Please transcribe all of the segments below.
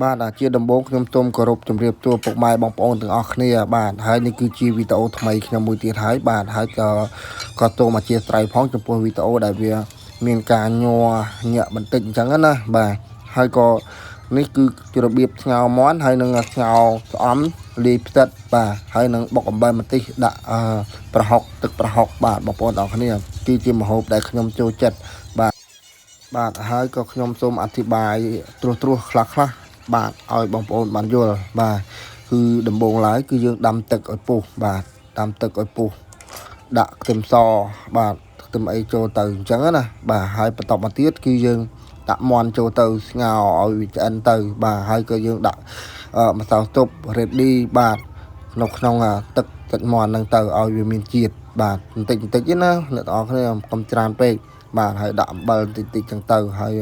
បាទជាដំបូងខ្ញុំសូមគោរពជម្រាបសួរពុកម៉ែបងប្អូនទាំងអស់គ្នាបាទហើយនេះគឺជាវីដេអូថ្មីខ្ញុំមួយទៀតហើយបាទហើយក៏សូមអធិស្ឋានផងចំពោះវីដេអូដែលវាមានការញ័រញាក់បន្តិចអញ្ចឹងណាបាទហើយក៏នេះគឺជារបៀបស្ងោរមាន់ហើយនឹងស្ងោរស្អំលាយផ្សិតបាទហើយនឹងបុកអំបិលម្ទេសដាក់ប្រហុកទឹកប្រហុកបាទបងប្អូនទាំងអស់គ្នាគឺជាម្ហូបដែលខ្ញុំចូលចិត្តបាទហើយក៏ខ្ញុំសូមអធិប្បាយត្រួសខ្លះបាទឲ្យបងប្អូនបានយល់បាទគឺដំបូងឡើយគឺយើងដាំទឹកឲ្យពុះបាទដាំទឹកឲ្យពុះដាក់ខ្ទឹមសបាទខ្ទឹមអីចូលទៅអញ្ចឹងណាបាទហើយបន្តមកទៀតគឺយើងដាក់មាន់ចូលទៅស្ងោរឲ្យវាឆ្អិនទៅបាទហើយក៏យើងដាក់ម្សៅស៊ុប ready បាទនៅក្នុងទឹកមាន់ហ្នឹងទៅឲ្យវាមានជាតិបាទបន្តិចទេណាអ្នកទាំងអស់គ្នាកុំច្រើនពេកបាទហើយដាក់អំបិលតិចចឹងទៅហើយ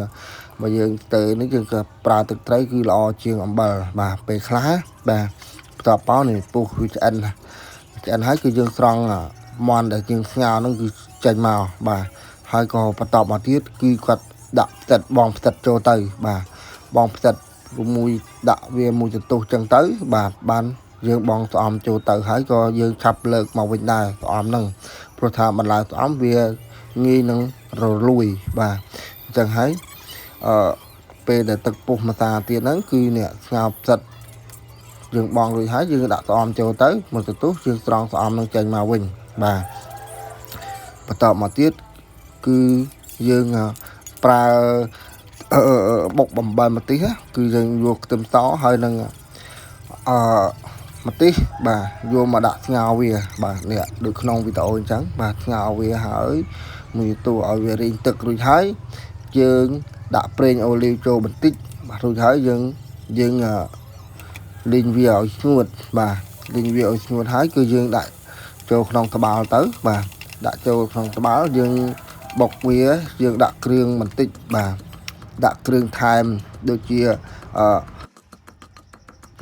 បើយើងទៅនេះយើងក៏ប្រើទឹកត្រីគឺល្អជាងអំបិលបាទពេលខ្លះបាទបន្ទាប់មកនេះពុះវាឆ្អិនហើយគឺយើងស្រង់មាន់ដែលយើងស្ងោរហ្នឹងគឺចេញមកបាទហើយក៏បន្តមកទៀតគឺគាត់ដាក់ផ្សិតបងផ្សិតចូលទៅបាទបងផ្សិតមួយដាក់វាមួយចន្ទុះចឹងទៅបាទបានយើងបងស្អំចូលទៅហើយក៏យើងឆាប់លើកមកវិញដែរស្អំហ្នឹងព្រោះថាបន្លែស្អំវាងាយនឹងរលួយបាទអញ្ចឹងហើយពេលដែលទឹកពុះម្សាទៀតហ្នឹងគឺនេះស្ងោរផ្សិតយើងបងរួចហើយយើងដាក់ស្អំចូលទៅមកទទុះយើងស្រង់ស្អំនឹងចេញមកវិញបាទបន្តមកទៀតគឺយើងប្រើបុកបំបែម្ទេសគឺយើងយកខ្ទឹមសហើយនឹងម្ទេសបាទយកមកដាក់ស្ងោរវាបាទនេះដូចក្នុងវីដេអូអញ្ចឹងបាទស្ងោរវាហើយមួយទូឲ្យវារីងទឹករួចហើយយើងដាក់ប្រេងអូលីវចូលបន្តិចបាទរួចហើយយើងលីងវាឲ្យស្ងួតបាទលីងវាឲ្យស្ងួតហើយគឺយើងដាក់ចូលក្នុងត្បាល់ទៅបាទដាក់ចូលក្នុងត្បាល់យើងបុកវាយើងដាក់គ្រឿងបន្តិចបាទដាក់គ្រឿងថែមដូចជា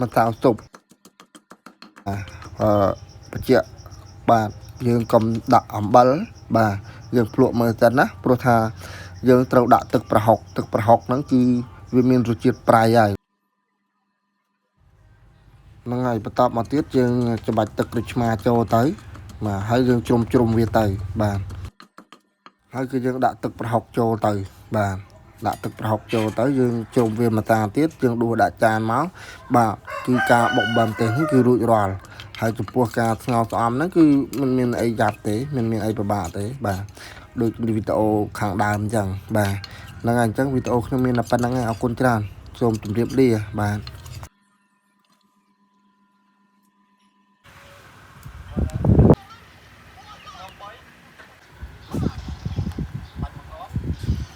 ម្សៅស៊ុបបញ្ជាក់បាទយើងកុំដាក់អំបិលបាទយើងភ្លក់មើលសិនណាព្រោះថាយើងត្រូវដាក់ទឹកប្រហុកហ្នឹងគឺវាមានរសជាតិប្រៃហើយហ្នឹងហើយបន្តមកទៀតយើងច្បាច់ទឹកដូចឆ្មាចូលទៅបាទហើយយើងជ្រុំវាទៅបាទហើយគឺយើងដាក់ទឹកប្រហុកចូលទៅបាទដាក់ទឹកប្រហុកចូលទៅយើងជ្រុំវាម្តាទៀតយើងដួសដាក់ចានមកបាទគឺការបុកបំទេនេះគឺរួចរាល់ហើយចំពោះការស្ងោរស្អំហ្នឹងគឺមិនមានអីយ៉ាប់ទេមិនមានអីពិបាកទេបាទដូចវីដេអូខាងដើមអញ្ចឹងបាទហ្នឹងហើយអញ្ចឹងវីដេអូខ្ញុំមានតែប៉ុណ្្នឹងឯងអរគុណច្រើនសូមជម្រាបលាបាទ